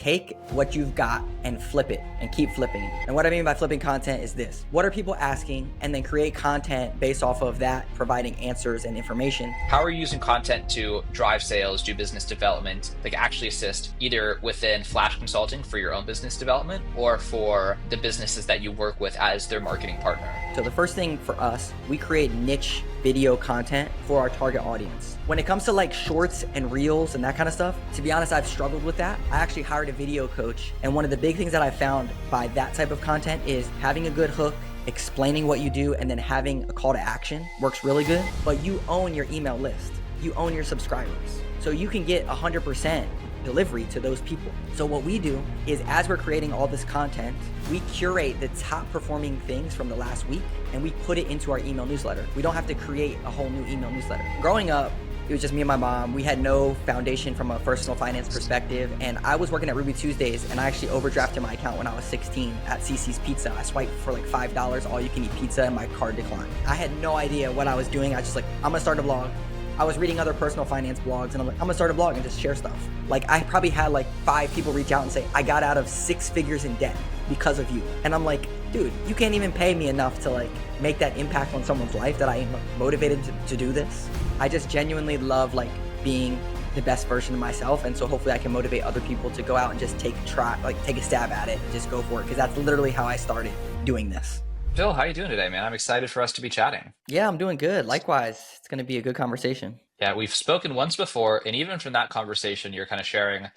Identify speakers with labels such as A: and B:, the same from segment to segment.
A: take what you've got and flip it and keep flipping it. And what I mean by flipping content is this: what are people asking? And then create content based off of that, providing answers and information.
B: How are you using content to drive sales, do business development, like actually assist either within Phlash Consulting for your own business development or for the businesses that you work with as their marketing partner?
A: So the first thing for us, we create niche video content for our target audience. When it comes to like shorts and reels and that kind of stuff, to be honest, I've struggled with that. I actually hired a video coach, and one of the big things that I found by that type of content is having a good hook, explaining what you do, and then having a call to action works really good. But you own your email list, you own your subscribers, so you can get 100% delivery to those people. So what we do is, as we're creating all this content, we curate the top performing things from the last week and we put it into our email newsletter. We don't have to create a whole new email newsletter. Growing up, it was just me and my mom. We had no foundation from a personal finance perspective, and I was working at Ruby Tuesdays, and I actually overdrafted my account when I was 16 at CC's Pizza. I swiped for like $5 all you can eat pizza, and my card declined. I had no idea what I was doing. I was just like, I'm gonna start a blog. I was reading other personal finance blogs, and I'm like, I'm gonna start a blog and just share stuff. Like, I probably had like 5 people reach out and say, I got out of 6 figures in debt because of you. And I'm like, dude, you can't even pay me enough to like make that impact on someone's life that I am motivated to do this. I just genuinely love like being the best version of myself, and so hopefully I can motivate other people to go out and just take a stab at it and just go for it, because that's literally how I started doing this.
B: Phil, how are you doing today, man? I'm excited for us to be chatting.
A: Yeah, I'm doing good. Likewise, it's going to be a good conversation.
B: Yeah, we've spoken once before, and even from that conversation, you're kind of sharing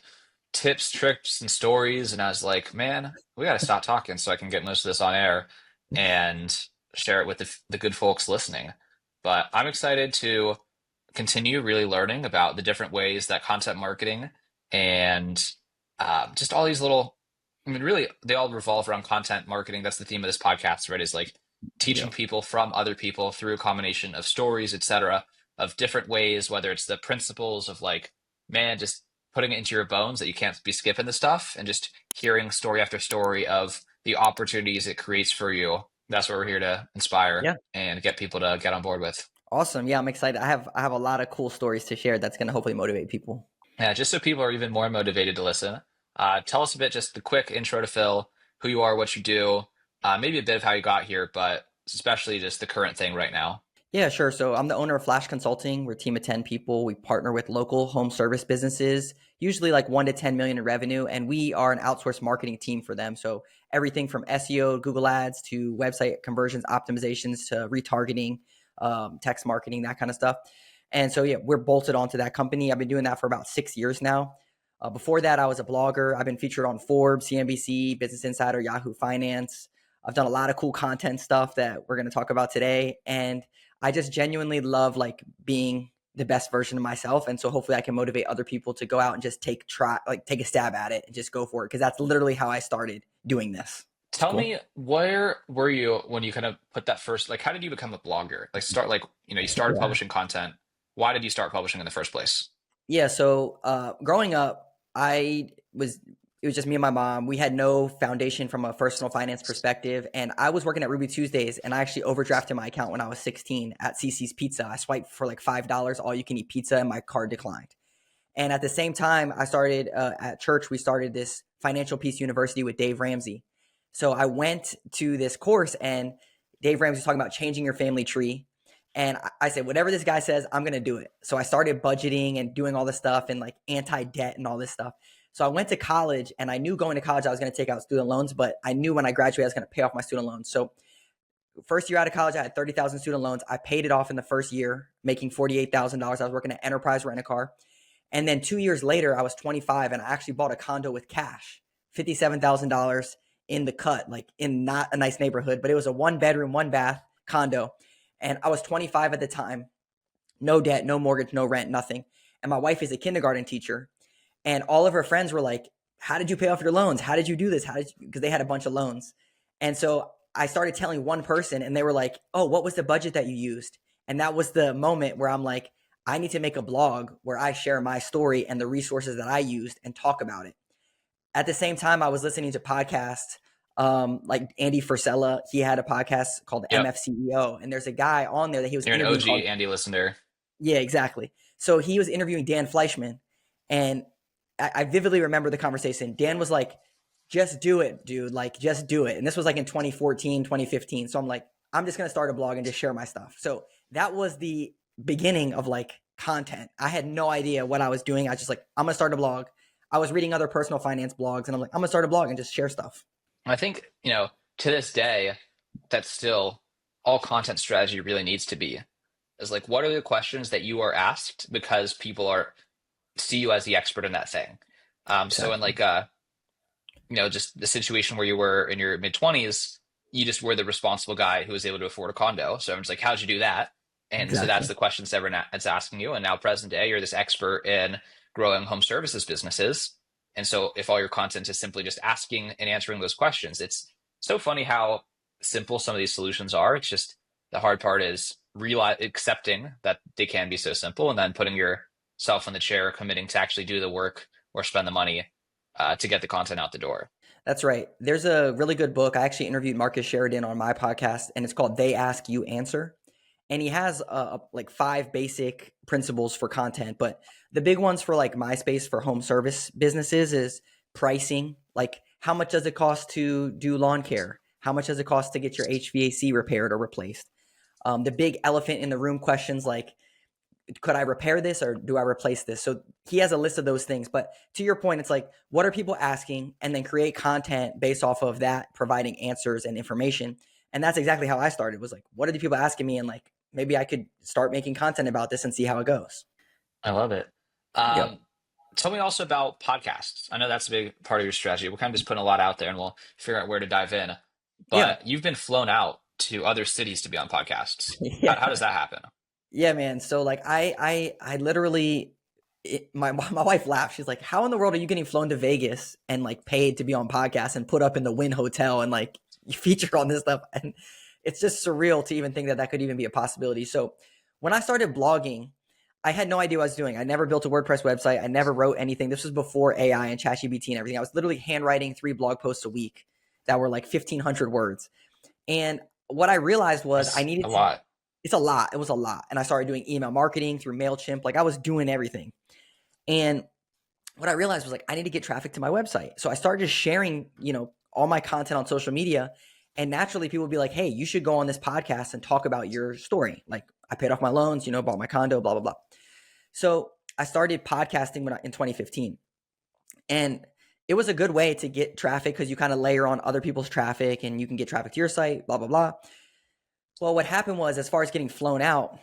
B: tips, tricks, and stories. And I was like, man, we got to stop talking so I can get most of this on air and share it with the good folks listening. But I'm excited to continue really learning about the different ways that content marketing and just all these little, I mean, really, they all revolve around content marketing. That's the theme of this podcast, right? Is like teaching people from other people through a combination of stories, etc., of different ways, whether it's the principles of like, man, just putting it into your bones that you can't be skipping the stuff, and just hearing story after story of the opportunities it creates for you. That's what we're here to inspire and get people to get on board with.
A: Awesome. Yeah, I'm excited. I have a lot of cool stories to share that's going to hopefully motivate people.
B: Yeah, just so people are even more motivated to listen. Tell us a bit, just the quick intro to Phil, who you are, what you do, maybe a bit of how you got here, but especially just the current thing right now.
A: Yeah, sure. So I'm the owner of Phlash Consulting. We're a team of 10 people. We partner with local home service businesses, usually like 1 to 10 million in revenue. And we are an outsourced marketing team for them. So everything from SEO, Google Ads, to website conversions, optimizations, to retargeting, text marketing, that kind of stuff. And so, yeah, we're bolted onto that company. I've been doing that for about 6 years now. Before that, I was a blogger. I've been featured on Forbes, CNBC, Business Insider, Yahoo Finance. I've done a lot of cool content stuff that we're going to talk about today. And I just genuinely love like being the best version of myself. And so hopefully I can motivate other people to go out and just take a stab at it and just go for it. Because that's literally how I started doing this.
B: Tell me, where were you when you kind of put that first, like, how did you become a blogger? Like you started publishing content. Why did you start publishing in the first place?
A: Yeah. So growing up, it was just me and my mom. We had no foundation from a personal finance perspective. And I was working at Ruby Tuesdays, and I actually overdrafted my account when I was 16 at CC's Pizza. I swiped for like $5 all you can eat pizza, and my card declined. And at the same time, I started at church, we started this Financial Peace University with Dave Ramsey. So I went to this course, and Dave Ramsey was talking about changing your family tree. And I said, whatever this guy says, I'm going to do it. So I started budgeting and doing all this stuff and like anti-debt and all this stuff. So I went to college, and I knew going to college I was going to take out student loans, but I knew when I graduated I was going to pay off my student loans. So first year out of college, I had 30,000 student loans. I paid it off in the first year, making $48,000. I was working at Enterprise Rent-A-Car. And then 2 years later, I was 25, and I actually bought a condo with cash, $57,000 in the cut, like in not a nice neighborhood, but it was a 1-bedroom, 1-bath condo. And I was 25 at the time, no debt, no mortgage, no rent, nothing. And my wife is a kindergarten teacher. And all of her friends were like, how did you pay off your loans? How did you do this? Because they had a bunch of loans. And so I started telling one person, and they were like, oh, what was the budget that you used? And that was the moment where I'm like, I need to make a blog where I share my story and the resources that I used and talk about it. At the same time, I was listening to podcasts like Andy Frisella. He had a podcast called MF CEO. And there's a guy on there that he was
B: You're an OG Andy listener.
A: Yeah, exactly. So he was interviewing Dan Fleischman. And I vividly remember the conversation. Dan was like, just do it, dude. Like, just do it. And this was like in 2014, 2015. So I'm like, I'm just going to start a blog and just share my stuff. So that was the beginning of like content. I had no idea what I was doing. I was just like, I'm going to start a blog. I was reading other personal finance blogs and I'm like, I'm going to start a blog and just share stuff.
B: I think, to this day, that's still all content strategy really needs to be is like, what are the questions that you are asked because people are see you as the expert in that thing. So in
A: Exactly.
B: like just the situation where you were in your mid 20s, you just were the responsible guy who was able to afford a condo. So I'm just like, how'd you do that? And so that's
A: Exactly.
B: the questions everyone is asking you. And now present day, you're this expert in growing home services businesses. And so if all your content is simply just asking and answering those questions, it's so funny how simple some of these solutions are. It's just the hard part is accepting that they can be so simple and then putting yourself in the chair, committing to actually do the work or spend the money to get the content out the door.
A: That's right. There's a really good book. I actually interviewed Marcus Sheridan on my podcast, and it's called They Ask You Answer. And he has like 5 basic principles for content. But the big ones for like MySpace for home service businesses is pricing. Like, how much does it cost to do lawn care? How much does it cost to get your HVAC repaired or replaced? The big elephant in the room questions like, could I repair this or do I replace this? So he has a list of those things. But to your point, it's like, what are people asking? And then create content based off of that, providing answers and information. And that's exactly how I started, was like, what are the people asking me? And like, maybe I could start making content about this and see how it goes.
B: I love it.
A: Yep.
B: Um, Tell me also about podcasts. I know that's a big part of your strategy. We're kind of just putting a lot out there and we'll figure out where to dive in.
A: Yeah.
B: But you've been flown out to other cities to be on podcasts.
A: Yeah.
B: How does that happen?
A: Yeah, man. So like I literally my wife laughed. She's like, "How in the world are you getting flown to Vegas and like paid to be on podcasts and put up in the Wynn Hotel and like you feature on this stuff?" And it's just surreal to even think that that could even be a possibility. So when I started blogging, I had no idea what I was doing. I never built a WordPress website. I never wrote anything. This was before AI and ChatGPT and everything. I was literally handwriting 3 blog posts a week that were like 1,500 words. And what I realized was I
B: That's a
A: needed to,
B: lot.
A: it's a lot. It was a lot. And I started doing email marketing through MailChimp. Like I was doing everything. And what I realized was like, I need to get traffic to my website. So I started just sharing, all my content on social media. And naturally people would be like, hey, you should go on this podcast and talk about your story. Like I paid off my loans, bought my condo, blah, blah, blah. So I started podcasting in 2015. And it was a good way to get traffic because you kind of layer on other people's traffic and you can get traffic to your site, blah, blah, blah. Well, what happened was, as far as getting flown out,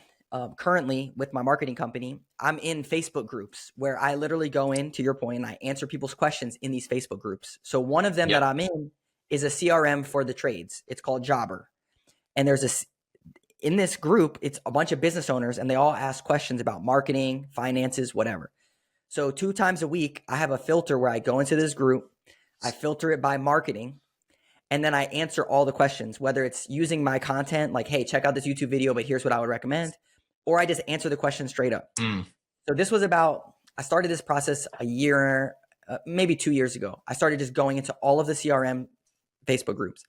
A: currently with my marketing company, I'm in Facebook groups where I literally go in, to your point, and I answer people's questions in these Facebook groups. So one of them that
B: Yep.
A: I'm in is a CRM for the trades. It's called Jobber. And in this group, it's a bunch of business owners and they all ask questions about marketing, finances, whatever. So 2 times a week, I have a filter where I go into this group, I filter it by marketing, and then I answer all the questions, whether it's using my content, like, hey, check out this YouTube video, but here's what I would recommend, or I just answer the question straight up.
B: Mm.
A: So I started this process a year, maybe 2 years ago. I started just going into all of the CRM Facebook groups.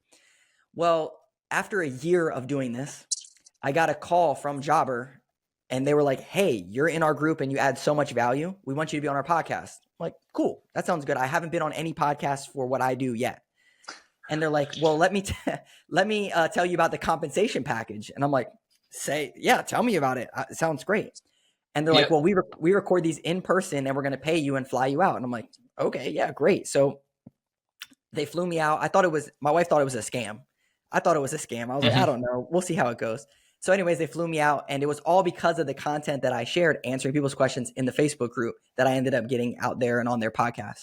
A: Well, after a year of doing this, I got a call from Jobber and they were like, hey, you're in our group and you add so much value. We want you to be on our podcast. I'm like, cool. That sounds good. I haven't been on any podcast for what I do yet. And they're like, well, let me tell you about the compensation package. And I'm like, tell me about it. It sounds great. And they're like,
B: Yep.
A: well, we record these in person and we're going to pay you and fly you out. And I'm like, okay, yeah, great. So they flew me out. My wife thought it was a scam. I thought it was a scam. I was like, I
B: Hmm.
A: don't know. We'll see how it goes. So anyways, they flew me out and it was all because of the content that I shared, answering people's questions in the Facebook group, that I ended up getting out there and on their podcast.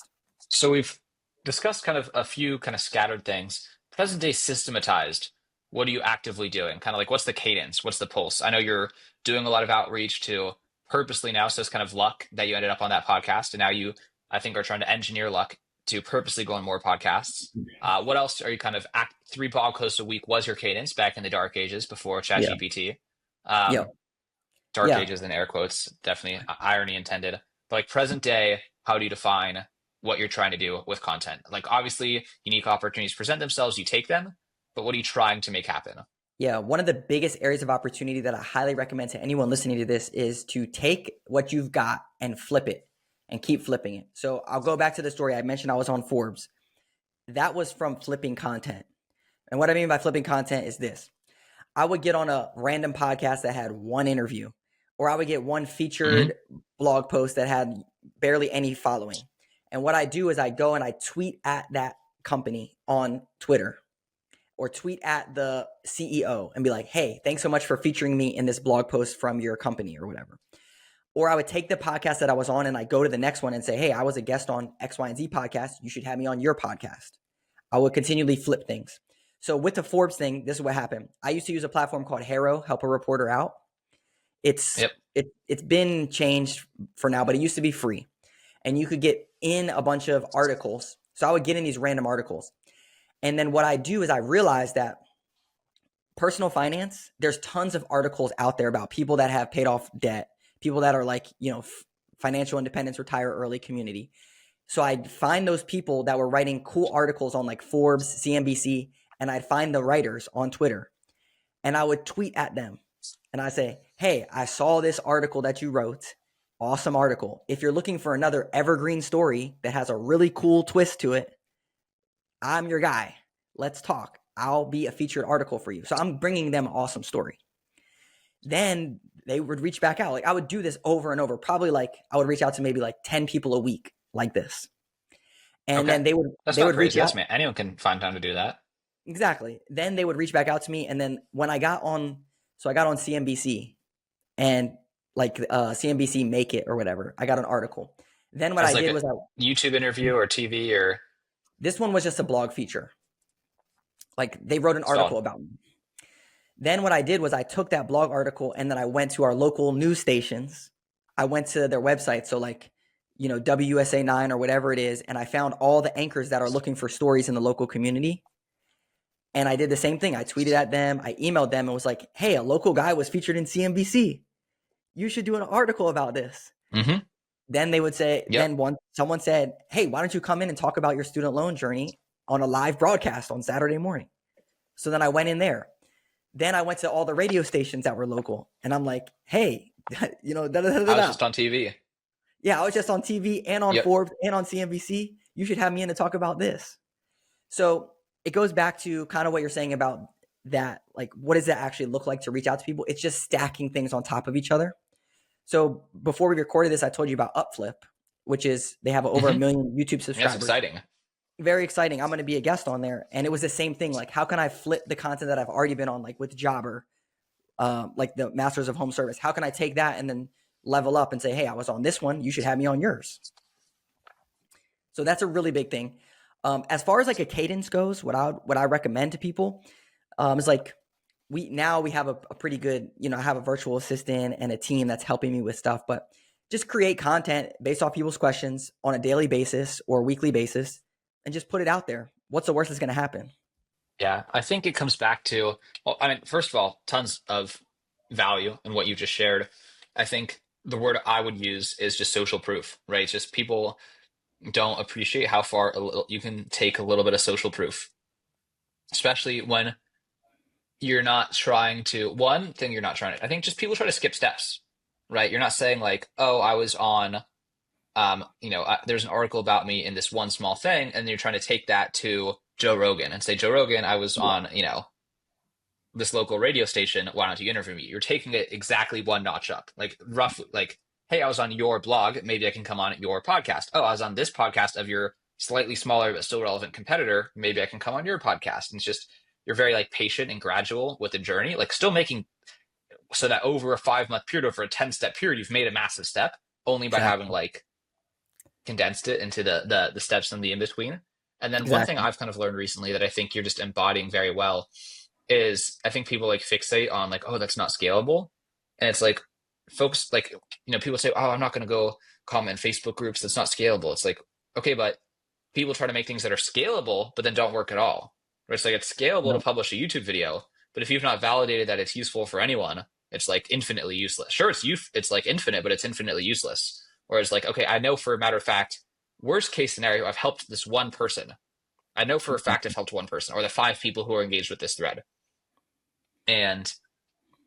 B: So we've discussed kind of a few kind of scattered things. Present day systematized. What are you actively doing? Kind of like what's the cadence? What's the pulse? I know you're doing a lot of outreach to purposely now, so it's kind of luck that you ended up on that podcast, and now you, I think, are trying to engineer luck to purposely go on more podcasts. What else are you kind of 3 blog posts a week was your cadence back in the dark ages before
A: Yeah.
B: ChatGPT?
A: Yeah.
B: Um, Dark
A: Yeah.
B: ages in air quotes, definitely irony intended. But like present day, how do you define what you're trying to do with content? Like obviously unique opportunities present themselves, you take them, but what are you trying to make happen?
A: Yeah, one of the biggest areas of opportunity that I highly recommend to anyone listening to this is to take what you've got and flip it and keep flipping it. So I'll go back to the story. I mentioned I was on Forbes. That was from flipping content. And what I mean by flipping content is this. I would get on a random podcast that had one interview, or I would get one
B: Hmm.
A: featured blog post that had barely any following. And what I do is I go and I tweet at that company on Twitter or tweet at the CEO and be like, hey, thanks so much for featuring me in this blog post from your company or whatever. Or I would take the podcast that I was on and I go to the next one and say, hey, I was a guest on X, Y, and Z podcast. You should have me on your podcast. I would continually flip things. So with the Forbes thing, this is what happened. I used to use a platform called Harrow, Help a Reporter Out. It's
B: Yep.
A: it's been changed for now, but it used to be free. And you could get in a bunch of articles. So I would get in these random articles. And then what I do is I realize that personal finance, there's tons of articles out there about people that have paid off debt, people that are like, financial independence, retire early community. So I'd find those people that were writing cool articles on like Forbes, CNBC, and I'd find the writers on Twitter and I would tweet at them. And I say, hey, I saw this article that you wrote. Awesome article. If you're looking for another evergreen story that has a really cool twist to it, I'm your guy. Let's talk. I'll be a featured article for you. So I'm bringing them an awesome story. Then they would reach back out. Like I would do this over and over. Probably like I would reach out to maybe like 10 people a week like this. And
B: Okay.
A: then they would
B: That's
A: they
B: not
A: would reach
B: crazy.
A: out.
B: That's man. Anyone can find time to do that.
A: Exactly. Then they would reach back out to me. And then when I got on, so I got on CNBC and like CNBC Make It or whatever, I got an article. Then what
B: As
A: I
B: like
A: did
B: a
A: was
B: YouTube interview or TV or
A: this one was just a blog feature. Like they wrote an article
B: solid.
A: about me. Then what I did was I took that blog article and then I went to our local news stations. I went to their website. So like, WSA 9 or whatever it is. And I found all the anchors that are looking for stories in the local community. And I did the same thing. I tweeted at them. I emailed them and was like, hey, a local guy was featured in CNBC. You should do an article about this.
B: Mm-hmm.
A: Then they would say,
B: Yep.
A: someone said, hey, why don't you come in and talk about your student loan journey on a live broadcast on Saturday morning? So then I went in there. Then I went to all the radio stations that were local. And I'm like, hey,
B: I was just on TV.
A: Yeah, I was just on TV and on
B: Yep.
A: Forbes and on CNBC. You should have me in to talk about this. So it goes back to kind of what you're saying about that. Like, what does that actually look like to reach out to people? It's just stacking things on top of each other. So before we recorded this, I told you about Upflip, which is they have over 1 million YouTube
B: That's
A: subscribers.
B: exciting.
A: Very exciting. I'm going to be a guest on there. And it was the same thing. Like, how can I flip the content that I've already been on, like with Jobber, like the Masters of Home Service? How can I take that and then level up and say, hey, I was on this one. You should have me on yours. So that's a really big thing. As far as like a cadence goes, what I recommend to people is like we have a pretty good, I have a virtual assistant and a team that's helping me with stuff, but just create content based off people's questions on a daily basis or weekly basis and just put it out there. What's the worst that's going to happen?
B: Yeah, I think it comes back to, well, I mean, first of all, tons of value in what you just shared. I think the word I would use is just social proof, right? Just people don't appreciate how far you can take a little bit of social proof, especially when you're not trying to, one thing you're not trying to, I think just people try to skip steps, right? You're not saying like, oh, I was on, there's an article about me in this one small thing, and you're trying to take that to Joe Rogan and say, Joe Rogan, I was on, this local radio station. Why don't you interview me? You're taking it exactly one notch up, like roughly, like, hey, I was on your blog. Maybe I can come on your podcast. Oh, I was on this podcast of your slightly smaller but still relevant competitor. Maybe I can come on your podcast. And it's just, you're very like patient and gradual with the journey, like still making so that over a 5-month period, over a 10-step period, you've made a massive step only by having
A: Exactly.
B: like condensed it into the steps in the in between. And then one thing
A: Exactly.
B: I've kind of learned recently that I think you're just embodying very well is I think people like fixate on like, oh, that's not scalable. And it's like folks like, people say, oh, I'm not going to go comment in Facebook groups. That's not scalable. It's like, okay, but people try to make things that are scalable, but then don't work at all. Right? It's like it's scalable to
A: Yep.
B: publish a YouTube video, but if you've not validated that it's useful for anyone, it's like infinitely useless. Sure, it's like infinite, but it's infinitely useless. Whereas like, okay, I know for a matter of fact, worst case scenario, I've helped this one person. I know for a fact I've helped one person, or the 5 people who are engaged with this thread. And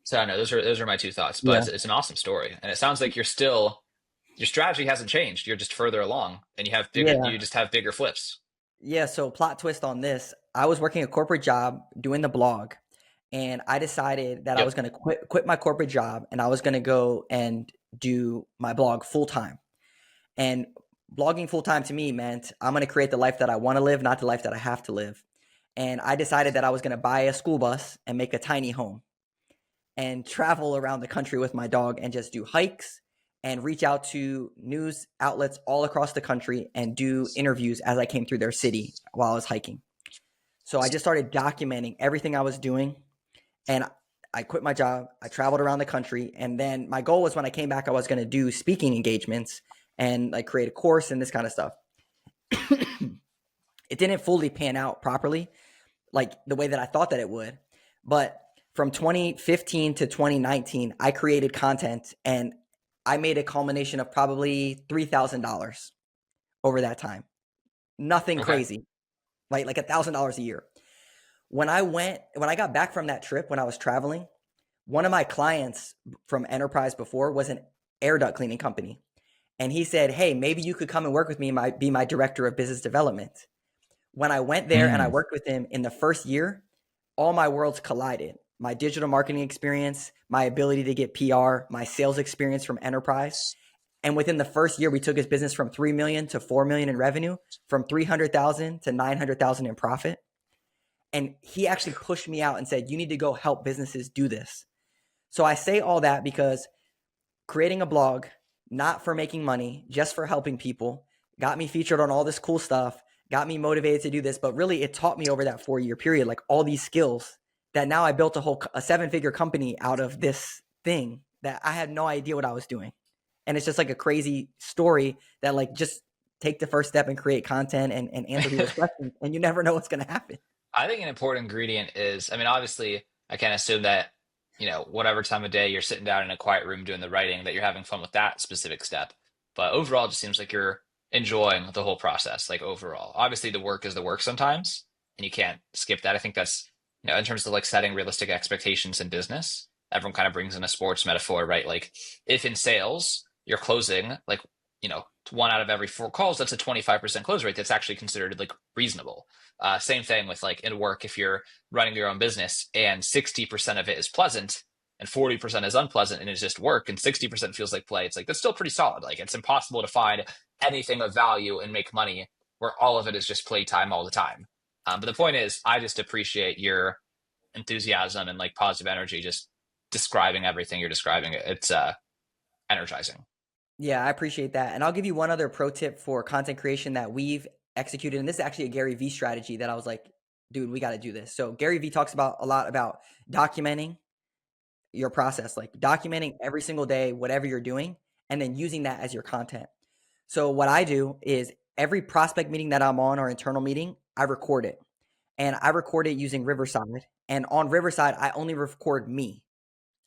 B: so I don't know, those are my two thoughts. But
A: Yeah.
B: it's an awesome story, and it sounds like you're still your strategy hasn't changed. You're just further along, and
A: Yeah.
B: you just have bigger flips.
A: Yeah. So plot twist on this. I was working a corporate job doing the blog, and I decided that I
B: Yep.
A: was going to quit my corporate job, and I was going to go and do my blog full time. And blogging full time to me meant I'm going to create the life that I want to live, not the life that I have to live. And I decided that I was going to buy a school bus and make a tiny home and travel around the country with my dog and just do hikes and reach out to news outlets all across the country and do interviews as I came through their city while I was hiking. So I just started documenting everything I was doing, and I quit my job. I traveled around the country, and then my goal was when I came back, I was going to do speaking engagements and like create a course and this kind of stuff. It didn't fully pan out properly, like the way that I thought that it would. But from 2015 to 2019, I created content and I made a culmination of probably $3,000 over that time. Nothing
B: Okay.
A: crazy, right? Like $1,000 a year. When I got back from that trip, when I was traveling, one of my clients from Enterprise before was an air duct cleaning company. And he said, "Hey, maybe you could come and work with me and be my director of business development." When I went there and I
B: Mm.
A: worked with him in the first year, all my worlds collided. My digital marketing experience, my ability to get PR, my sales experience from Enterprise. And within the first year, we took his business from 3 million to 4 million in revenue, from 300,000 to 900,000 in profit. And he actually pushed me out and said, "You need to go help businesses do this." So I say all that because creating a blog, not for making money, just for helping people, got me featured on all this cool stuff, got me motivated to do this. But really, it taught me over that 4 year period, like all these skills that now I built a 7 figure company out of this thing that I had no idea what I was doing. And it's just like a crazy story that like just take the first step and create content and answer people's questions. And you never know what's going to happen.
B: I think an important ingredient is, I mean, obviously, I can't assume that, whatever time of day you're sitting down in a quiet room doing the writing, that you're having fun with that specific step. But overall, it just seems like you're enjoying the whole process, like overall. Obviously, the work is the work sometimes, and you can't skip that. I think that's, in terms of like setting realistic expectations in business, everyone kind of brings in a sports metaphor, right? Like if in sales, you're closing like, one out of every four calls, that's a 25% close rate. That's actually considered like reasonable. Same thing with like in work, if you're running your own business and 60% of it is pleasant and 40% is unpleasant and it's just work and 60% feels like play, it's like that's still pretty solid. Like it's impossible to find anything of value and make money where all of it is just playtime all the time. But the point is, I just appreciate your enthusiasm and like positive energy, just describing everything you're describing. It's energizing.
A: Yeah, I appreciate that. And I'll give you one other pro tip for content creation that we've executed. And this is actually a Gary Vee strategy that I was like, dude, we got to do this. So Gary Vee talks about a lot about documenting your process, like documenting every single day, whatever you're doing, and then using that as your content. So what I do is every prospect meeting that I'm on or internal meeting, I record it. And I record it using Riverside. And on Riverside, I only record me.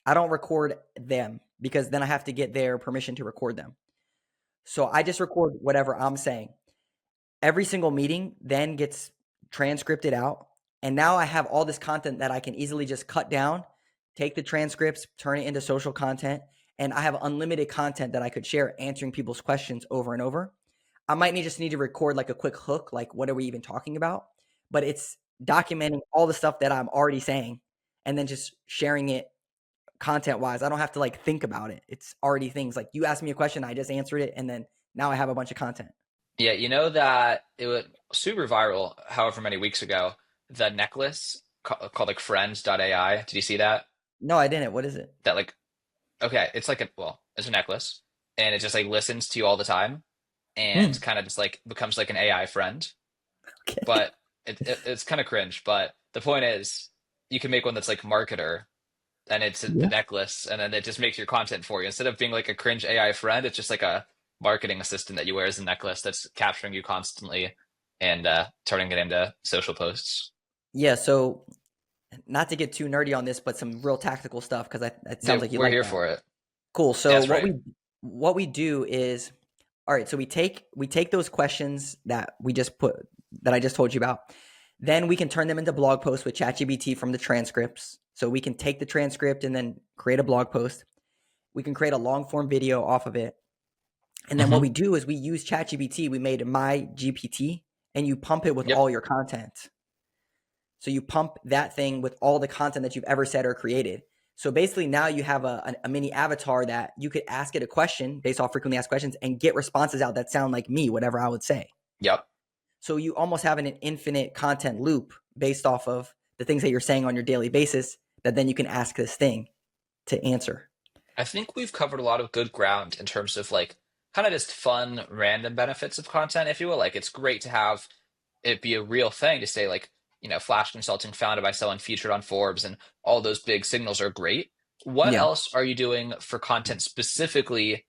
A: I don't record them because then I have to get their permission to record them. So I just record whatever I'm saying. Every single meeting then gets transcripted out. And now I have all this content that I can easily just cut down, take the transcripts, turn it into social content. And I have unlimited content that I could share answering people's questions over and over. I might just need to record like a quick hook, like what are we even talking about? But it's documenting all the stuff that I'm already saying and then just sharing it content wise. I don't have to like think about it. It's already things like you asked me a question, I just answered it, and then now I have a bunch of content.
B: Yeah, you know that it went super viral however many weeks ago, the necklace called like friends.ai. Did you see that?
A: No, I didn't. What is it?
B: That like, okay, it's like it's a necklace and it just like listens to you all the time and
A: Hmm.
B: kind of just like becomes like an AI friend.
A: Okay.
B: But it's kind of cringe. But the point is, you can make one that's like marketer and it's the
A: Yeah.
B: necklace and then it just makes your content for you. Instead of being like a cringe AI friend, it's just like a marketing assistant that you wear as a necklace that's capturing you constantly and turning it into social posts.
A: Yeah. So not to get too nerdy on this, but some real tactical stuff because it sounds
B: Dude,
A: like you
B: we're
A: like
B: here
A: that.
B: for it.
A: Cool. So
B: That's right.
A: what we do is all right. So we take those questions that we just put that I just told you about. Then we can turn them into blog posts with ChatGPT from the transcripts. So we can take the transcript and then create a blog post. We can create a long form video off of it. And then what
B: Hmm.
A: we do is we use ChatGPT. We made my GPT, and you pump it with
B: Yep.
A: all your content. So you pump that thing with all the content that you've ever said or created. So basically, now you have a mini avatar that you could ask it a question based off frequently asked questions and get responses out that sound like me, whatever I would say.
B: Yep.
A: So you almost have an infinite content loop based off of the things that you're saying on your daily basis that then you can ask this thing to answer.
B: I think we've covered a lot of good ground in terms of like kind of just fun, random benefits of content, if you will. Like it's great to have it be a real thing to say, like, Flash Consulting founded by someone featured on Forbes and all those big signals are great. What
A: Yeah.
B: else are you doing for content specifically?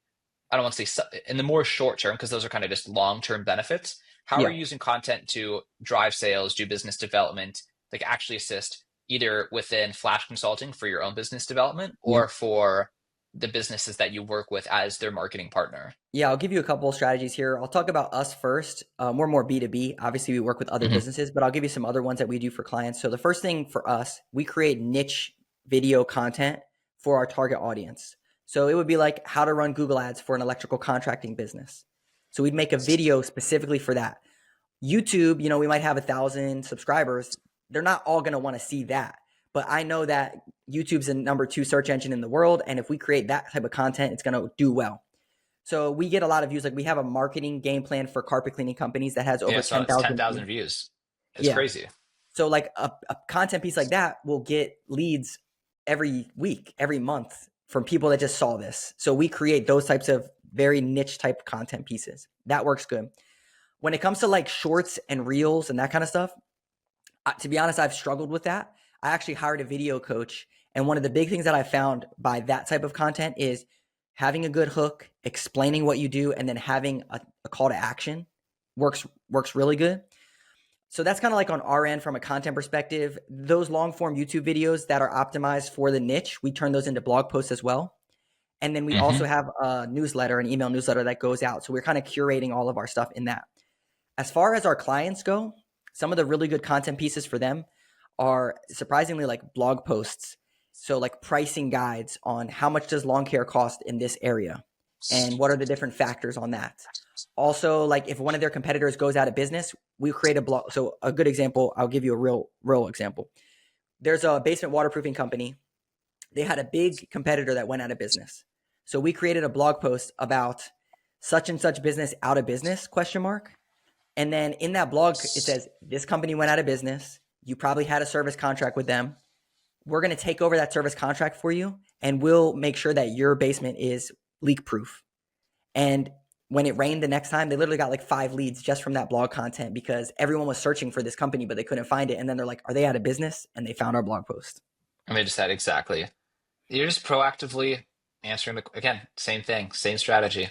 B: I don't want to say in the more short term, because those are kind of just long-term benefits. How are
A: Yeah.
B: you using content to drive sales, do business development, like actually assist either within Flash Consulting for your own business development
A: Yeah.
B: or for the businesses that you work with as their marketing partner?
A: Yeah, I'll give you a couple of strategies here. I'll talk about us first. We're more B2B. Obviously, we work with other
B: Hmm.
A: businesses, but I'll give you some other ones that we do for clients. So the first thing for us, we create niche video content for our target audience. So it would be like how to run Google Ads for an electrical contracting business. So we'd make a video specifically for that. YouTube, we might have 1,000 subscribers. They're not all going to want to see that. But I know that YouTube's the number 2 search engine in the world. And if we create that type of content, it's going to do well. So we get a lot of views. Like we have a marketing game plan for carpet cleaning companies that has
B: Yeah,
A: over
B: so it's
A: 10,000
B: 10,000
A: views.
B: views. It's
A: Yeah.
B: crazy.
A: So like a content piece like that will get leads every week, every month from people that just saw this. So we create those types of very niche type content pieces. That works good. When it comes to like shorts and reels and that kind of stuff, to be honest, I've struggled with that. I actually hired a video coach. And one of the big things that I found by that type of content is having a good hook, explaining what you do, and then having a call to action works really good. So that's kind of like on our end from a content perspective. Those long form YouTube videos that are optimized for the niche, we turn those into blog posts as well. And then we also
B: Hmm.
A: have a newsletter, an email newsletter that goes out. So we're kind of curating all of our stuff in that. As far as our clients go, some of the really good content pieces for them are surprisingly like blog posts. So like pricing guides on how much does lawn care cost in this area and what are the different factors on that. Also, like if one of their competitors goes out of business, we create a blog. So a good example, I'll give you a real example. There's a basement waterproofing company. They had a big competitor that went out of business. So we created a blog post about such and such business out of business question mark. And then in that blog, it says, this company went out of business. You probably had a service contract with them. We're going to take over that service contract for you, and we'll make sure that your basement is leak proof. And when it rained the next time, they literally got like 5 leads just from that blog content because everyone was searching for this company, but they couldn't find it. And then they're like, are they out of business? And they found our blog post.
B: I mean, just that exactly. You're just proactively answering again, same thing, same strategy.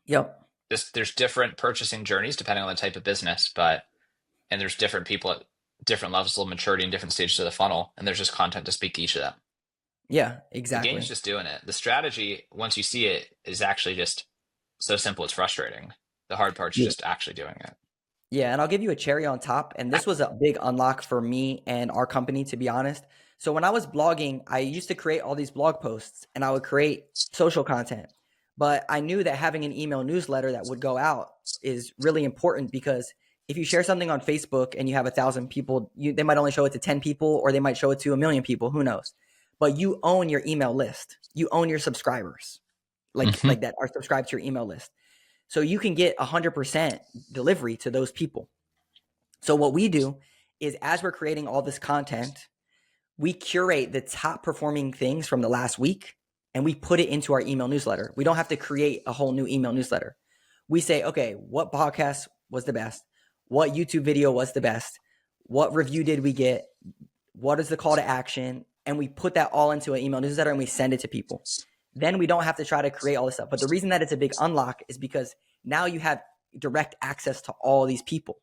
A: Yep.
B: There's different purchasing journeys depending on the type of business, and there's different people at different levels of maturity and different stages of the funnel, and there's just content to speak to each of them.
A: Yeah,
B: The game's
A: exactly.
B: just doing it. The strategy, once you see it, is actually just so simple it's frustrating. The hard part's
A: Yeah.
B: just actually doing it.
A: Yeah, and I'll give you a cherry on top. And this was a big unlock for me and our company, to be honest. So when I was blogging, I used to create all these blog posts and I would create social content. But I knew that having an email newsletter that would go out is really important because if you share something on Facebook and you have 1,000 people, they might only show it to 10 people or they might show it to 1 million people. Who knows? But you own your email list. You own your subscribers,
B: Hmm.
A: like that are subscribed to your email list. So you can get 100% delivery to those people. So what we do is as we're creating all this content, we curate the top performing things from the last week and we put it into our email newsletter. We don't have to create a whole new email newsletter. We say, okay, what podcast was the best? What YouTube video was the best? What review did we get? What is the call to action? And we put that all into an email newsletter and we send it to people. Then we don't have to try to create all this stuff. But the reason that it's a big unlock is because now you have direct access to all these people.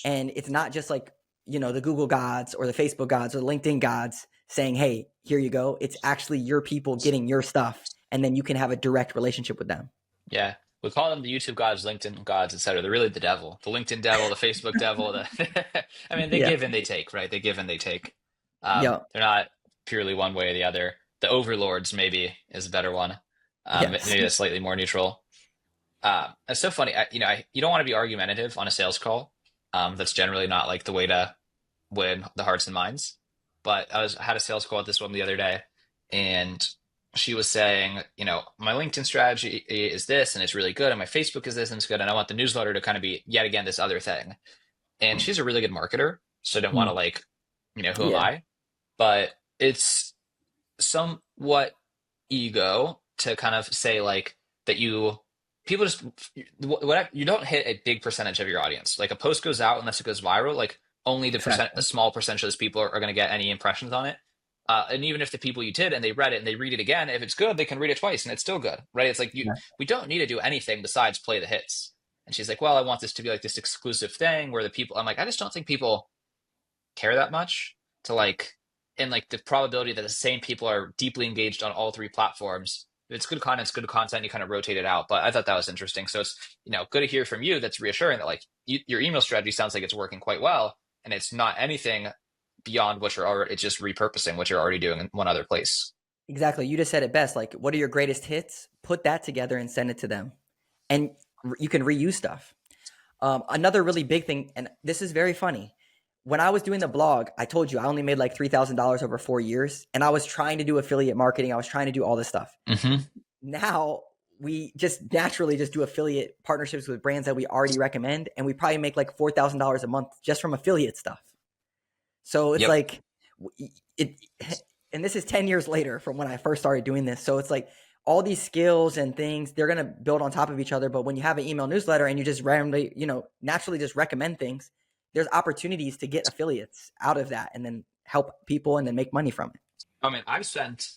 A: And it's not just like, the Google gods or the Facebook gods or the LinkedIn gods saying, hey, here you go. It's actually your people getting your stuff. And then you can have a direct relationship with them.
B: Yeah. We call them the YouTube gods, LinkedIn gods, etc. They're really the devil, the LinkedIn devil, the Facebook devil. I mean, they
A: Yeah.
B: give and they take, right? They give and they take.
A: Yeah.
B: They're not purely one way or the other. The overlords maybe is a better one.
A: Yes.
B: Maybe that's slightly more neutral. It's so funny. You don't want to be argumentative on a sales call. That's generally not like the way to win the hearts and minds. But I had a sales call with this woman the other day, and she was saying, my LinkedIn strategy is this, and it's really good, and my Facebook is this, and it's good, and I want the newsletter to kind of be yet again this other thing. And she's a really good marketer, so I don't want to
A: Mm.
B: like, who am
A: Yeah,
B: I? But it's somewhat ego to kind of say like that people just what you don't hit a big percentage of your audience. Like a post goes out unless it goes viral, like only a
A: exactly.
B: small percentage of those people are going to get any impressions on it. And even if the people you did and they read it and they read it again, if it's good, they can read it twice and it's still good, right? It's like
A: Yeah.
B: we don't need to do anything besides play the hits. And she's like, well, I want this to be like this exclusive thing where the people. I'm like, I just don't think people care that much to like, and like the probability that the same people are deeply engaged on all three platforms. If it's good content, it's good content. You kind of rotate it out. But I thought that was interesting. So it's good to hear from you. That's reassuring that like your email strategy sounds like it's working quite well, and it's not anything beyond what you're already. It's just repurposing what you're already doing in one other place.
A: Exactly. You just said it best. Like, what are your greatest hits? Put that together and send it to them, and you can reuse stuff. Another really big thing, and this is very funny. When I was doing the blog, I told you I only made like $3,000 over 4 years, and I was trying to do affiliate marketing. I was trying to do all this stuff.
B: Mm-hmm.
A: Now we just naturally just do affiliate partnerships with brands that we already recommend, and we probably make like $4,000 a month just from affiliate stuff. So it's
B: Yep.
A: like it, and this is 10 years later from when I first started doing this. So it's like all these skills and things, they're going to build on top of each other. But when you have an email newsletter and you just randomly, naturally just recommend things, there's opportunities to get affiliates out of that and then help people and then make money from it.
B: I mean, I've spent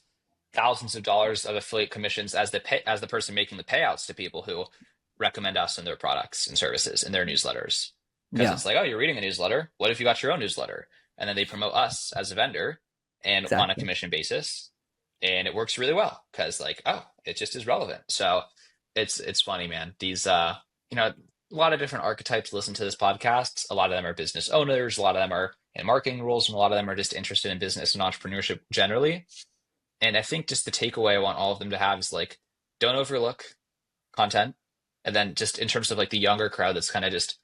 B: thousands of dollars of affiliate commissions as the person making the payouts to people who recommend us and their products and services in their newsletters. Because
A: Yeah,
B: it's like, oh, you're reading a newsletter. What if you got your own newsletter? And then they promote us as a vendor and on a
A: exactly.
B: commission basis, and it works really well because like, oh, it just is relevant. So it's funny, man. These a lot of different archetypes listen to this podcast. A lot of them are business owners. A lot of them are in marketing roles, and a lot of them are just interested in business and entrepreneurship generally. And I think just the takeaway I want all of them to have is like, don't overlook content. And then just in terms of like the younger crowd that's kind of just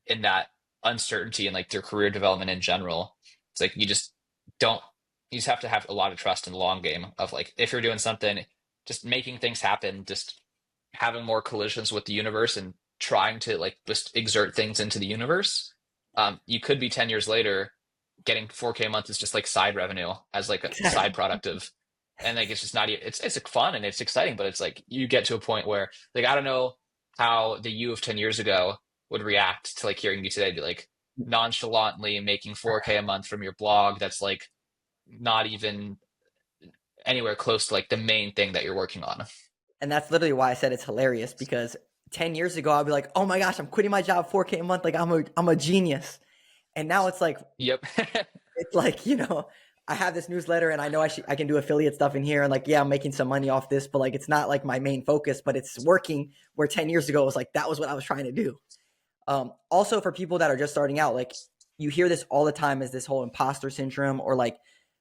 B: in that uncertainty and like their career development in general, it's like don't, you just have to have a lot of trust in the long game of like, if you're doing something, just making things happen, just having more collisions with the universe and trying to like just exert things into the universe. You could be 10 years later getting 4K a month is just like side revenue as like a side
A: Exactly.
B: product of, and like it's just not it's like fun and it's exciting, but it's like you get to a point where like I don't know how the you of 10 years ago would react to like hearing you today be like nonchalantly making 4K a month from your blog that's like not even anywhere close to like the main thing that you're working on.
A: And that's literally why I said it's hilarious because 10 years ago, I'd be like, oh my gosh, I'm quitting my job 4K a month. Like I'm a genius. And now
B: Yep.
A: it's like, I have this newsletter and I know I can do affiliate stuff in here. And like, yeah, I'm making some money off this, but like, it's not like my main focus, but it's working where 10 years ago, it was like, that was what I was trying to do. Also for people that are just starting out, like you hear this all the time as this whole imposter syndrome, or like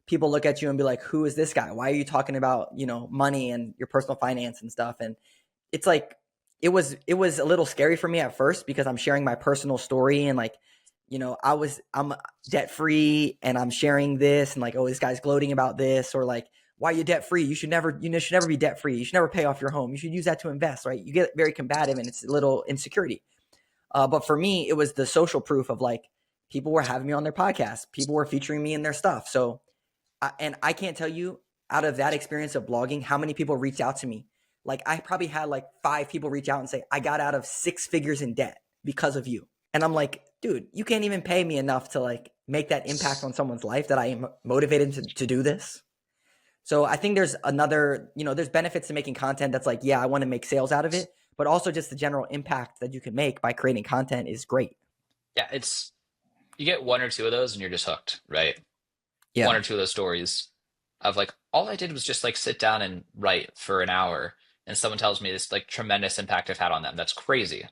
A: people look at you and be like, who is this guy? Why are you talking about, money and your personal finance and stuff? And it's like, it was a little scary for me at first because I'm sharing my personal story and like, I'm debt free and I'm sharing this and like, oh, this guy's gloating about this, or like, why are you debt free? You should never be debt free. You should never pay off your home. You should use that to invest, right? You get very combative and it's a little insecurity. But for me, it was the social proof of like people were having me on their podcast, people were featuring me in their stuff. So, and I can't tell you out of that experience of blogging how many people reached out to me. Like I probably had like 5 people reach out and say, I got out of 6 figures in debt because of you. And I'm like, dude, you can't even pay me enough to like make that impact on someone's life that I am motivated to do this. So I think there's there's benefits to making content that's like, yeah, I want to make sales out of it, but also just the general impact that you can make by creating content is great.
B: Yeah, it's you get one or two of those and you're just hooked, right? One
A: Yeah.
B: or two of those stories of like all I did was just like sit down and write for an hour and someone tells me this like tremendous impact I've had on them. That's crazy.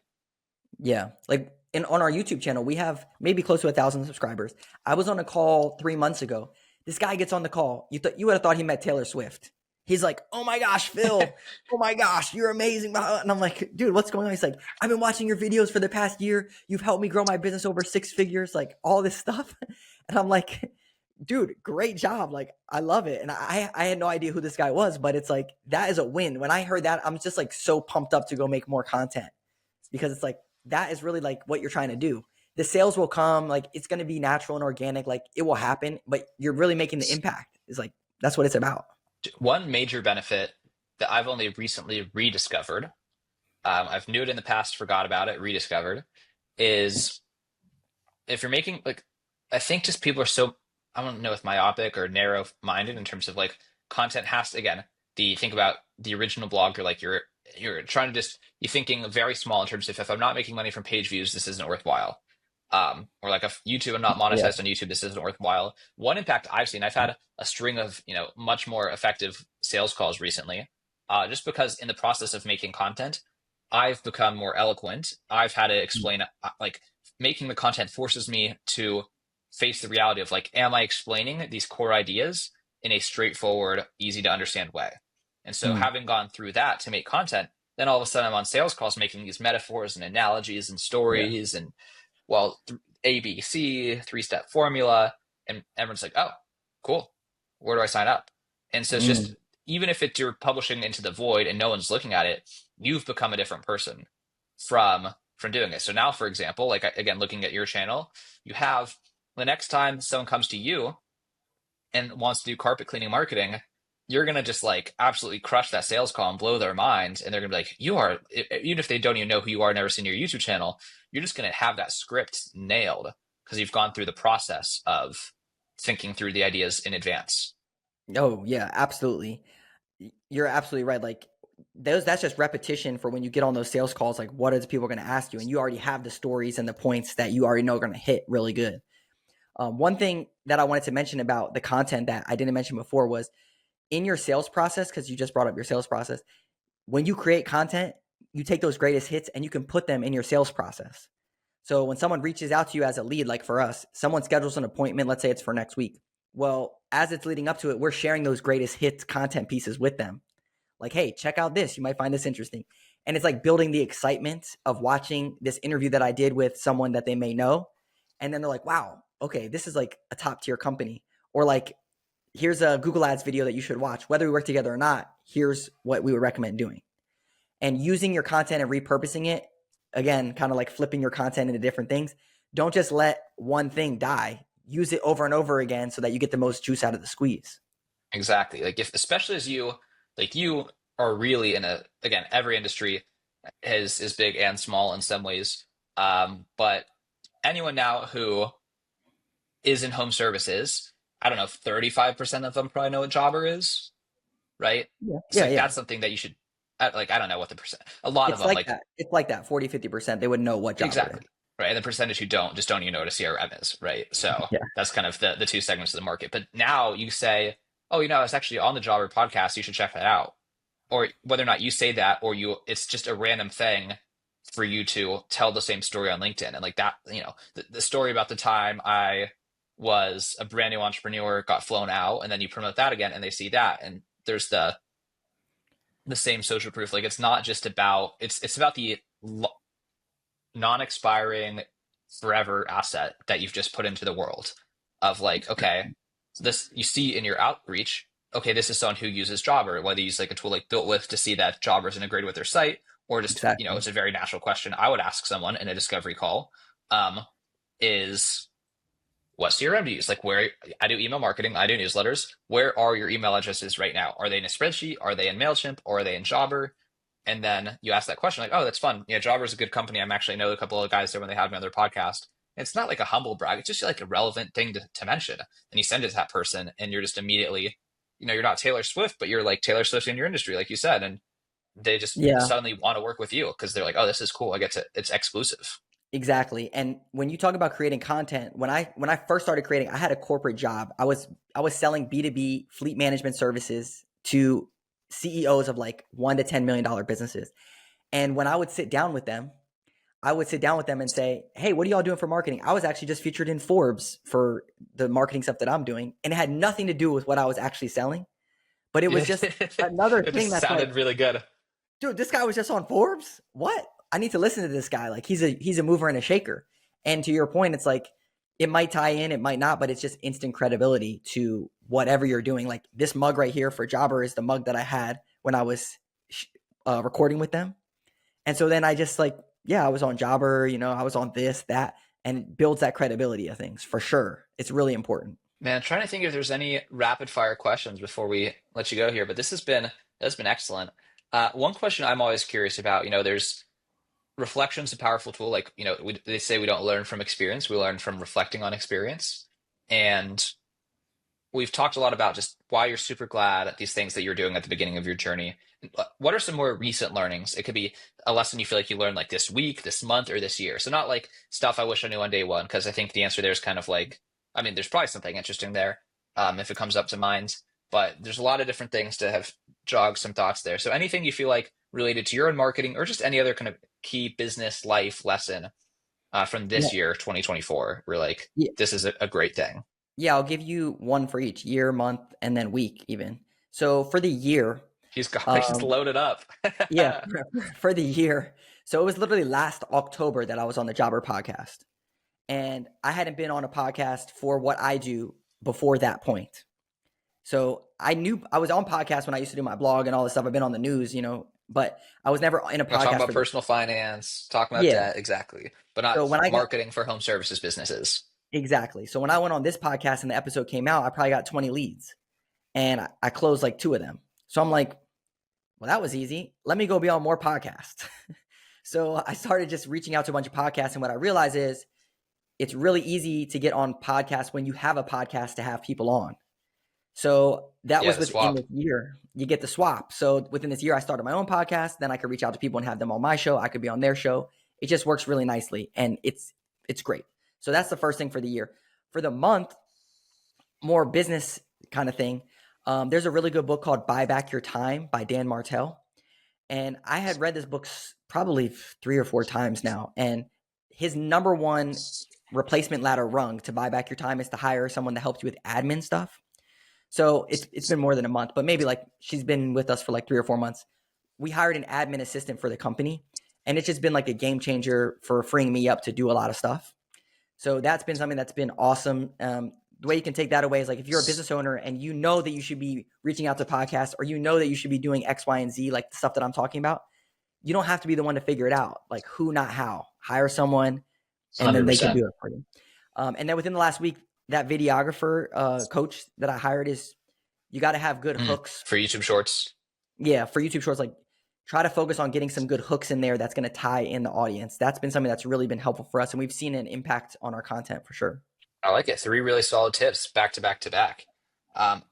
A: Yeah. Like on our YouTube channel, we have maybe close to 1,000 subscribers. I was on a call 3 months ago. This guy gets on the call. You would have thought he met Taylor Swift. He's like, "Oh my gosh, Phil. Oh my gosh, you're amazing." And I'm like, "Dude, what's going on?" He's like, "I've been watching your videos for the past year. You've helped me grow my business over 6 figures, like all this stuff." And I'm like, "Dude, great job. Like, I love it." And I had no idea who this guy was, but it's like, that is a win. When I heard that, I'm just like so pumped up to go make more content, because it's like, that is really like what you're trying to do. The sales will come, like it's going to be natural and organic, like it will happen, but you're really making the impact. It's like, that's what it's about.
B: One major benefit that I've only recently rediscovered, I've knew it in the past, forgot about it, rediscovered, is if you're making like, I think just people are so, I don't know if myopic or narrow minded in terms of like content has to, again, the think about the original blog, you're trying to just, you're thinking very small in terms of, if I'm not making money from page views, this isn't worthwhile. Or like if YouTube, I'm not
A: Yeah.
B: monetized on YouTube, this isn't worthwhile. One impact I've seen, I've had a string of, much more effective sales calls recently, just because in the process of making content, I've become more eloquent. I've had to explain, like, making the content forces me to face the reality of like, am I explaining these core ideas in a straightforward, easy to understand way? And so
A: Mm.
B: having gone through that to make content, then all of a sudden I'm on sales calls making these metaphors and analogies and
A: Yeah.
B: stories and, well, ABC, three-step formula, and everyone's like, oh, cool. Where do I sign up? And so it's just,
A: Mm.
B: even if it's you're publishing into the void and no one's looking at it, you've become a different person from doing it. So now, for example, like again, looking at your channel, you have the next time someone comes to you and wants to do carpet cleaning marketing, you're going to just like absolutely crush that sales call and blow their minds. And they're going to be like, you are, even if they don't even know who you are, never seen your YouTube channel, you're just going to have that script nailed because you've gone through the process of thinking through the ideas in advance.
A: Oh yeah, absolutely. You're absolutely right. Like, that's just repetition for when you get on those sales calls. Like, what are the people going to ask you? And you already have the stories and the points that you already know are going to hit really good. One thing that I wanted to mention about the content that I didn't mention before was in your sales process, because you just brought up your sales process. When you create content, you take those greatest hits and you can put them in your sales process. So when someone reaches out to you as a lead, like for us, someone schedules an appointment, let's say it's for next week. Well, as it's leading up to it, we're sharing those greatest hits content pieces with them. Like, hey, check out this. You might find this interesting. And it's like building the excitement of watching this interview that I did with someone that they may know. And then they're like, wow, okay, this is like a top tier company. Or like, here's a Google Ads video that you should watch. Whether we work together or not, here's what we would recommend doing. And using your content and repurposing it, again, kind of like flipping your content into different things. Don't just let one thing die. Use it over and over again so that you get the most juice out of the squeeze.
B: Exactly. Like if, especially as you, like you are really in a, again, every industry is big and small in some ways. But anyone now who is in home services, I don't know, 35% of them probably know what jobber is, right?
A: Yeah.
B: So
A: Yeah.
B: like
A: Yeah.
B: that's something that you should, like, I don't know what the percent, a lot of
A: It's
B: them,
A: like
B: like,
A: that. It's like that 40, 50%. They would know what jobber is.
B: exactly, right? And the percentage who don't just don't even know what a CRM is, right? So
A: Yeah.
B: that's kind of the two segments of the market. But now you say, oh, it's actually on the jobber podcast. You should check that out. Or whether or not you say that, or it's just a random thing for you to tell the same story on LinkedIn. And like that, the story about the time I was a brand new entrepreneur, got flown out, and then you promote that again and they see that. And there's the same social proof. Like it's not just about, it's about the non-expiring forever asset that you've just put into the world of like, okay, so this you see in your outreach, okay, this is someone who uses Jobber, whether you use like a tool like BuiltWith to see that Jobber is integrated with their site, or just,
A: Exactly.
B: it's a very natural question I would ask someone in a discovery call, um, is what CRM do you use? Like where I do email marketing, I do newsletters. Where are your email addresses right now? Are they in a spreadsheet? Are they in MailChimp? Or are they in Jobber? And then you ask that question, like, oh, that's fun. Yeah, Jobber is a good company. I'm actually know a couple of guys there when they had me on their podcast. And it's not like a humble brag. It's just like a relevant thing to mention. And you send it to that person and you're just immediately, you're not Taylor Swift, but you're like Taylor Swift in your industry, like you said. And they just
A: Yeah.
B: suddenly want to work with you because they're like, oh, this is cool. It's exclusive.
A: Exactly. And when you talk about creating content, when I first started creating, I had a corporate job. I was selling B2B fleet management services to CEOs of like $1 to $10 million businesses. And when I would sit down with them, I would sit down with them and say, "Hey, what are y'all doing for marketing?" I was actually just featured in Forbes for the marketing stuff that I'm doing, and it had nothing to do with what I was actually selling. but it
B: Yeah,
A: was just another
B: it
A: thing
B: just
A: that's like,
B: sounded really good.
A: dude, this guy was just on Forbes. What? I need to listen to this guy. Like he's a mover and a shaker. And to your point, it's like it might tie in, it might not, but it's just instant credibility to whatever you're doing. Like this mug right here for Jobber is the mug that I had when I was recording with them. And so then I just like, yeah, I was on Jobber, I was on this, that, and it builds that credibility of things for sure. It's really important.
B: Man, trying to think if there's any rapid fire questions before we let you go here, but this has been excellent. One question I'm always curious about, there's reflection's a powerful tool. Like, they say we don't learn from experience, we learn from reflecting on experience. And we've talked a lot about just why you're super glad at these things that you're doing at the beginning of your journey. What are some more recent learnings? It could be a lesson you feel like you learned like this week, this month, or this year. So not like stuff I wish I knew on day one, because I think the answer there is kind of like, I mean, there's probably something interesting there, if it comes up to mind. But there's a lot of different things to have jogged some thoughts there. So anything you feel like related to your own marketing or just any other kind of key business life lesson from
A: Yeah.
B: this year, 2024, we're like,
A: Yeah.
B: this is a great thing.
A: Yeah. I'll give you one for each year, month, and then week even. So for the year,
B: He's
A: um,
B: loaded up.
A: yeah, for the year. So it was literally last October that I was on the Jobber podcast. And I hadn't been on a podcast for what I do before that point. So I knew I was on podcasts when I used to do my blog and all this stuff. I've been on the news, but I was never in a
B: Talking
A: podcast
B: about
A: for this.
B: personal finance, talking about
A: Yeah.
B: debt, exactly, but not
A: So when I got
B: marketing for home services businesses.
A: exactly. So when I went on this podcast and the episode came out, I probably got 20 leads and I closed like 2 of them. So I'm like, well, that was easy. Let me go be on more podcasts. So I started just reaching out to a bunch of podcasts. And what I realized is it's really easy to get on podcasts when you have a podcast to have people on. So that
B: Yeah,
A: was
B: the
A: within
B: swap.
A: this year. You get the swap. So within this year, I started my own podcast. Then I could reach out to people and have them on my show. I could be on their show. It just works really nicely, and it's great. So that's the first thing for the year. For the month, more business kind of thing. There's a really good book called "Buy Back Your Time" by Dan Martell, and I had read this book probably 3 or 4 times now. And his number one replacement ladder rung to buy back your time is to hire someone that helps you with admin stuff. So it's been more than a month, but maybe like she's been with us for like 3 or 4 months. We hired an admin assistant for the company, and it's just been like a game changer for freeing me up to do a lot of stuff. So that's been something that's been awesome. The way you can take that away is like if you're a business owner and you know that you should be reaching out to podcasts or you know that you should be doing X, Y, and Z, like the stuff that I'm talking about, you don't have to be the one to figure it out. Like who, not how. Hire someone and then they can
B: 100%.
A: do it for you. And then within the last week, that videographer coach that I hired is you got to have good hooks.
B: For YouTube Shorts.
A: Yeah, for YouTube Shorts, like try to focus on getting some good hooks in there that's going to tie in the audience. That's been something that's really been helpful for us, and we've seen an impact on our content for sure.
B: I like it. 3 really solid tips back to back to back.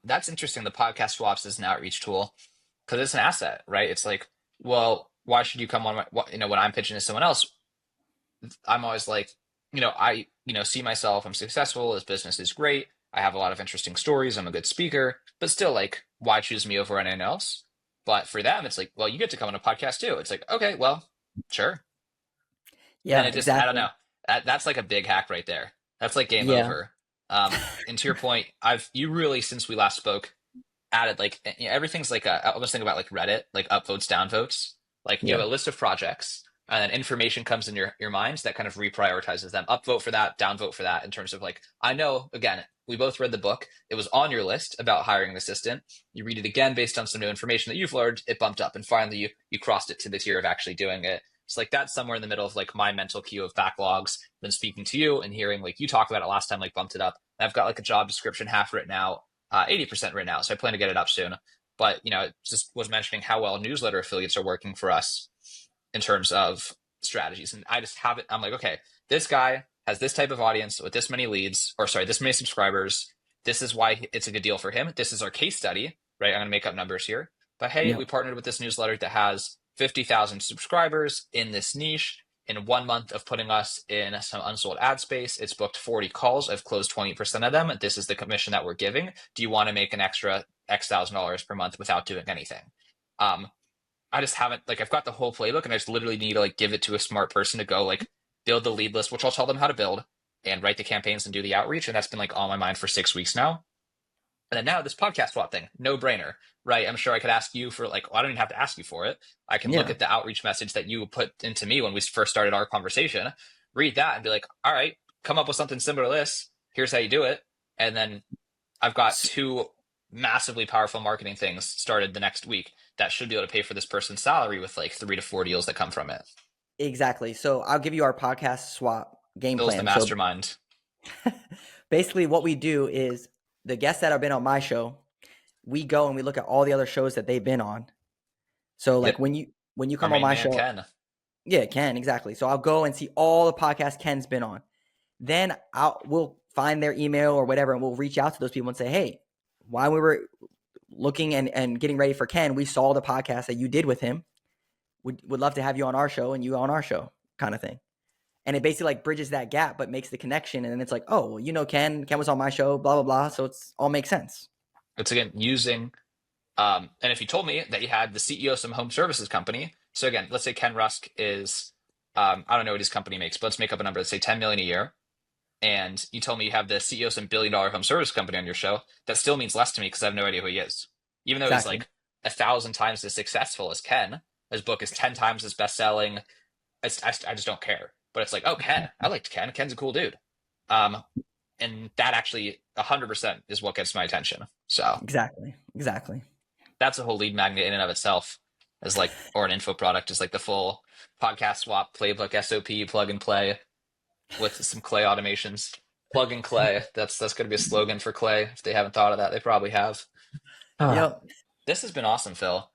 B: That's interesting. The podcast swaps is an outreach tool because it's an asset, right? It's like, well, why should you come on when I'm pitching to someone else, I'm always like, I, see myself, I'm successful, this business is great. I have a lot of interesting stories. I'm a good speaker, but still like, why choose me over anyone else? But for them, it's like, well, you get to come on a podcast too. It's like, okay, well, sure. And
A: Yeah,
B: it just, I don't
A: exactly.
B: know. That's like a big hack right there. That's like game
A: Yeah,
B: over. And to your point, you really, since we last spoke, added like everything's like I almost think about like Reddit, like upvotes, downvotes. Like you
A: yeah,
B: have a list of projects, and then information comes in your minds that kind of reprioritizes them. Upvote for that, downvote for that. In terms of like, I know again, we both read the book. It was on your list about hiring an assistant. You read it again based on some new information that you've learned. It bumped up, and finally you crossed it to the tier of actually doing it. It's like that's somewhere in the middle of like my mental queue of backlogs. Then speaking to you and hearing like you talk about it last time, like bumped it up. I've got like a job description half written out, 80% written out. So I plan to get it up soon. But just was mentioning how well newsletter affiliates are working for us in terms of strategies. And I just have it. I'm like, okay, this guy has this type of audience with this many leads, or sorry, this many subscribers. This is why it's a good deal for him. This is our case study, right? I'm going to make up numbers here. But hey,
A: yeah,
B: we partnered with this newsletter that has 50,000 subscribers in this niche. In 1 month of putting us in some unsold ad space, it's booked 40 calls. I've closed 20% of them. This is the commission that we're giving. Do you want to make an extra X thousand dollars per month without doing anything? Um, I just haven't like I've got the whole playbook and I just literally need to like give it to a smart person to go like build the lead list, which I'll tell them how to build and write the campaigns and do the outreach. And that's been like on my mind for 6 weeks now. And then now this podcast swap thing, no brainer, right? I'm sure I could ask you for like, well, I don't even have to ask you for it. I can look
A: Yeah.
B: at the outreach message that you put into me when we first started our conversation, read that and be like, all right, come up with something similar to this. Here's how you do it. And then I've got
A: S-
B: two massively powerful marketing things started the next week that should be able to pay for this person's salary with like 3 to 4 deals that come from it.
A: Exactly. So I'll give you our podcast swap game
B: Bill's the
A: plan. So
B: mastermind.
A: basically, what we do is the guests that have been on my show, we go and we look at all the other shows that they've been on. So like
B: Yep.
A: when you
B: Our
A: come on
B: main
A: my
B: man,
A: show,
B: Ken.
A: yeah, Ken, exactly. So I'll go and see all the podcasts Ken's been on. Then we'll find their email or whatever, and we'll reach out to those people and say, hey, while we were looking and getting ready for Ken, we saw the podcast that you did with him. Would love to have you on our show and you on our show, kind of thing. And it basically like bridges that gap, but makes the connection. And then it's like, oh, well, Ken was on my show, blah, blah, blah. So it's all makes sense.
B: It's again using, and if you told me that you had the CEO of some home services company, so again, let's say Ken Rusk is, I don't know what his company makes, but let's make up a number, let's say 10 million a year. And you told me you have the CEO of some billion-dollar home service company on your show. That still means less to me because I have no idea who he is. Even though he's
A: Exactly.
B: like 1,000 times as successful as Ken, his book is 10 times as best-selling. I just don't care. But it's like, oh, Ken, I liked Ken. Ken's a cool dude. Um, and that actually 100% is what gets my attention. So
A: Exactly. Exactly.
B: that's a whole lead magnet in and of itself, as like, or an info product, is like the full podcast swap playbook SOP plug and play with some Clay automations. Plug and Clay. That's going to be a slogan for Clay. If they haven't thought of that, they probably have. Ah.
A: Yep.
B: This has been awesome, Phil.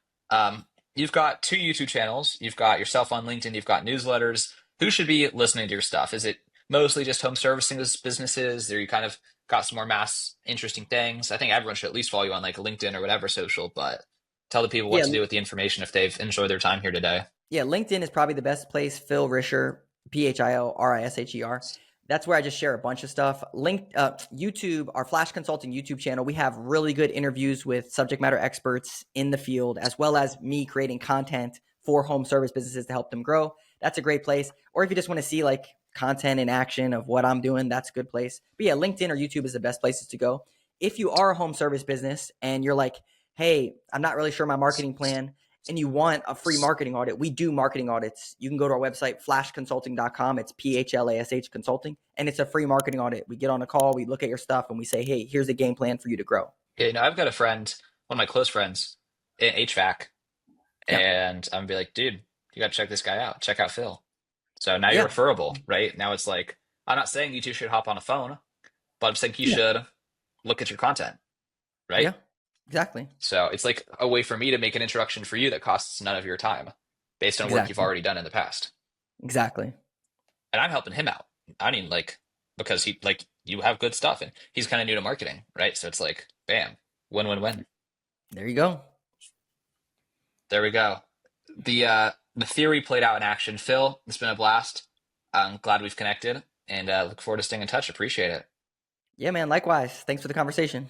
B: You've got two YouTube channels. You've got yourself on LinkedIn. You've got newsletters. Who should be listening to your stuff? Is it mostly just home servicing businesses? Or you kind of got some more mass interesting things? I think everyone should at least follow you on like LinkedIn or whatever social, but tell the people what
A: Yeah.
B: to do with the information if they've enjoyed their time here today.
A: Yeah. LinkedIn is probably the best place. Phil Risher, PhilRisher. That's where I just share a bunch of stuff. YouTube, our Phlash Consulting YouTube channel, we have really good interviews with subject matter experts in the field, as well as me creating content for home service businesses to help them grow. That's a great place. Or if you just want to see like content in action of what I'm doing, that's a good place. But yeah, LinkedIn or YouTube is the best places to go. If you are a home service business and you're like, hey, I'm not really sure my marketing plan, and you want a free marketing audit, we do marketing audits. You can go to our website, flashconsulting.com. It's PHLASH consulting, and it's a free marketing audit. We get on a call, we look at your stuff, and we say, hey, here's a game plan for you to grow.
B: Yeah, I've got a friend, one of my close friends in HVAC,
A: Yeah.
B: and I'm gonna be like, dude, you got to check this guy out. Check out Phil. So now you're
A: Yeah.
B: referable, right? Now it's like, I'm not saying you two should hop on a phone, but I'm saying you
A: Yeah.
B: should look at your content, right?
A: Yeah. Exactly.
B: So it's like a way for me to make an introduction for you that costs none of your time based on work you've
A: Exactly.
B: already done in the past.
A: Exactly.
B: And I'm helping him out. I mean, like, because he, like, you have good stuff and he's kind of new to marketing, right? So it's like, bam, win, win, win.
A: There you go.
B: There we go. The theory played out in action. Phil, it's been a blast. I'm glad we've connected and look forward to staying in touch. Appreciate it.
A: Yeah, man. Likewise. Thanks for the conversation.